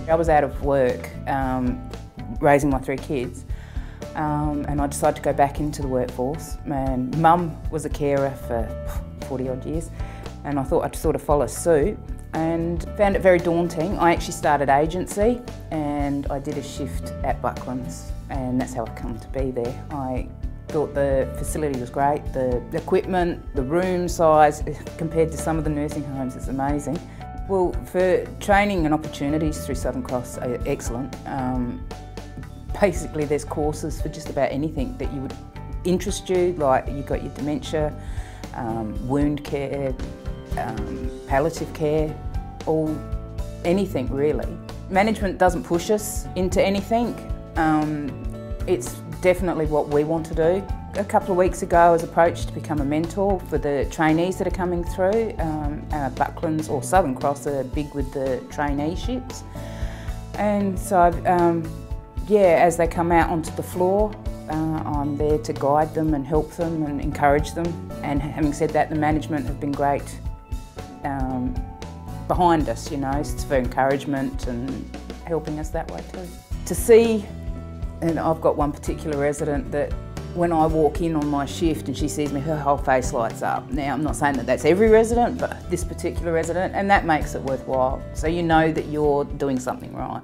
I was out of work raising my 3 kids and I decided to go back into the workforce. And Mum was a carer for 40 odd years and I thought I'd sort of follow suit and found it very daunting. I actually started agency and I did a shift at Bucklands and that's how I come to be there. I thought the facility was great, the equipment, the room size compared to some of the nursing homes is amazing. Well, for training and opportunities through Southern Cross are excellent. Basically there's courses for just about anything that you would interest you, like you've got your dementia, wound care, palliative care, anything really. Management doesn't push us into anything. It's definitely what we want to do. A couple of weeks ago I was approached to become a mentor for the trainees that are coming through. Bucklands or Southern Cross are big with the traineeships. And so, yeah, as they come out onto the floor, I'm there to guide them and help them and encourage them. And having said that, the management have been great behind us, you know, for encouragement and helping us that way too. To see, and I've got one particular resident that when I walk in on my shift and she sees me, her whole face lights up. Now, I'm not saying that that's every resident, but this particular resident, and that makes it worthwhile. So you know that you're doing something right.